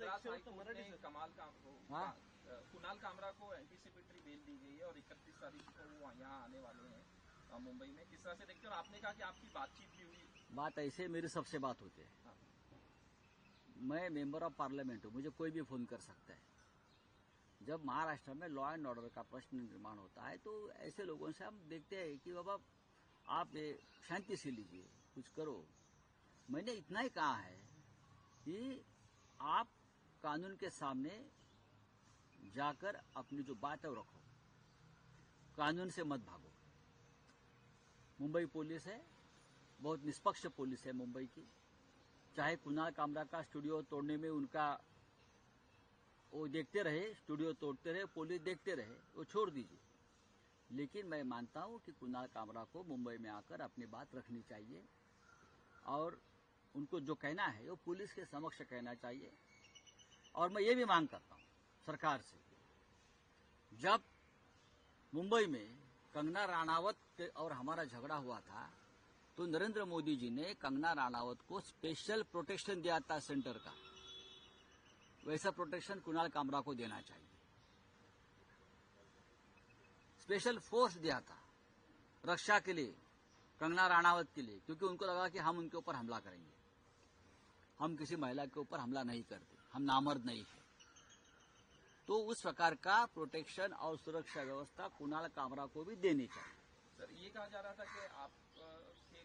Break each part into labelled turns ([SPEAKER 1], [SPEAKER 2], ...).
[SPEAKER 1] Madras high court ने कुणाल कामरा को anticipatory bail दी गई है और 31 तारीख को वो यहाँ आने वाले हैं मुंबई में। किस तरह से देखते हैं? और आपने कहा कि आपकी बातचीत भी हुई।
[SPEAKER 2] बात ऐसे मेरी सबसे बात होती है।
[SPEAKER 1] हाँ।
[SPEAKER 2] मैं मेंबर ऑफ पार्लियामेंट हूँ, मुझे कोई भी फोन कर सकता है। जब महाराष्ट्र में लॉ एंड ऑर्डर का प्रश्न निर्माण होता है तो ऐसे लोगों से हम देखते हैं कि बाबा आप शांति से लीजिए, कुछ करो। मैंने इतना ही कहा है कि आप कानून के सामने जाकर अपनी जो बात है वो रखो, कानून से मत भागो। मुंबई पुलिस है, बहुत निष्पक्ष पुलिस है मुंबई की। चाहे कुणाल कामरा का स्टूडियो तोड़ने में उनका वो देखते रहे, स्टूडियो तोड़ते रहे, पुलिस देखते रहे, वो छोड़ दीजिए। लेकिन मैं मानता हूं कि कुणाल कामरा को मुंबई में आकर अपनी बात रखनी चाहिए और उनको जो कहना है वो पुलिस के समक्ष कहना चाहिए। और मैं ये भी मांग करता हूं सरकार से, जब मुंबई में कंगना राणावत और हमारा झगड़ा हुआ था तो नरेंद्र मोदी जी ने कंगना राणावत को स्पेशल प्रोटेक्शन दिया था सेंटर का। वैसा प्रोटेक्शन कुणाल कामरा को देना चाहिए। स्पेशल फोर्स दिया था रक्षा के लिए, कंगना राणावत के लिए, क्योंकि उनको लगा कि हम उनके ऊपर हमला करेंगे। हम किसी महिला के ऊपर हमला नहीं करते, हम नामर्द नहीं है। तो उस प्रकार का प्रोटेक्शन और सुरक्षा व्यवस्था कुणाल कामरा को भी देनी चाहिए।
[SPEAKER 1] सर, ये कहा जा रहा था कि आपके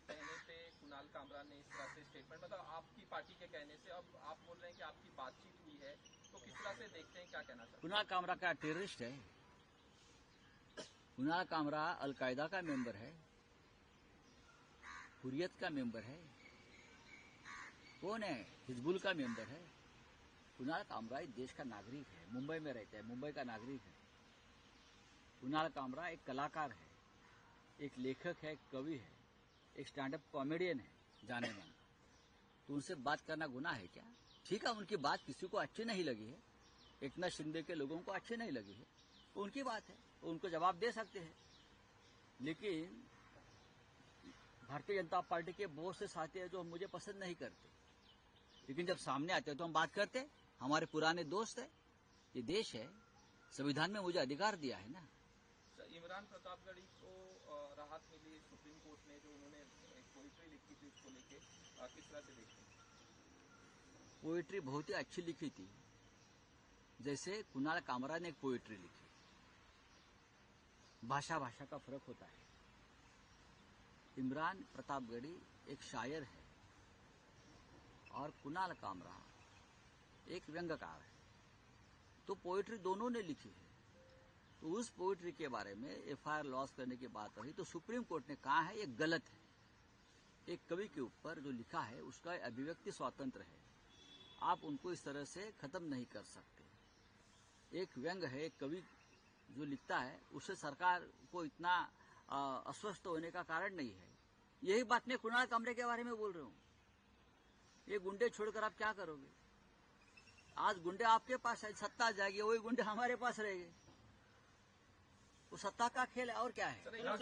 [SPEAKER 1] कहने पे कुणाल कामरा ने इस तरह से स्टेटमेंट, मतलब आपकी पार्टी के कहने से, अब आप बोल रहे हैं कि आपकी बातचीत हुई है, तो किस तरह से देखते हैं, क्या कहना चाहते हैं?
[SPEAKER 2] कुणाल कामरा का टेररिस्ट है। कुणाल कामरा अलकायदा का मेंबर है, हुर्रियत का मेंबर है, कौन है, हिजबुल का मेंबर है। कुणाल कामरा इस देश का नागरिक है, मुंबई में रहता है, मुंबई का नागरिक है। कुणाल कामरा एक कलाकार है, एक लेखक है, एक कवि है, एक स्टैंड अप कॉमेडियन है जाने माना। तो उनसे बात करना गुनाह है क्या? ठीक है, उनकी बात किसी को अच्छी नहीं लगी है, एकनाथ शिंदे के लोगों को अच्छी नहीं लगी है, तो उनकी बात है, तो उनको जवाब दे सकते हैं। लेकिन भारतीय जनता पार्टी के बहुत से साथी हैं जो मुझे पसंद नहीं करते, लेकिन जब सामने आते हैं तो हम बात करते हैं। हमारे पुराने दोस्त है, ये देश है, संविधान में मुझे अधिकार दिया है ना।
[SPEAKER 1] इमरान प्रतापगढ़ी को राहत मिली सुप्रीम कोर्ट ने, जो उन्होंने एक पोइट्री लिखी थी, उसको लेके किस तरह से देखते हैं?
[SPEAKER 2] पोइट्री बहुत ही अच्छी लिखी थी, जैसे कुणाल कामरा ने एक पोइट्री लिखी। भाषा भाषा का फर्क होता है। इमरान प्रतापगढ़ी एक शायर है और कुणाल कामरा एक व्यंग्यकार है, तो पोइट्री दोनों ने लिखी है। तो उस पोइट्री के बारे में एफआईआर लॉस करने की बात रही तो सुप्रीम कोर्ट ने कहा है ये गलत है। एक कवि के ऊपर जो लिखा है उसका अभिव्यक्ति स्वतंत्र है, आप उनको इस तरह से खत्म नहीं कर सकते। एक व्यंग्य है, एक कवि जो लिखता है उससे सरकार को इतना अस्वस्थ होने का कारण नहीं है। यही बात मैं कुणाल कामरे के बारे में बोल रहा हूं। ये गुंडे छोड़कर आप क्या करोगे? आज गुंडे आपके पास है, सत्ता आ जाएगी, वही गुंडे हमारे पास रहेंगे। वो सत्ता का खेल है और क्या है।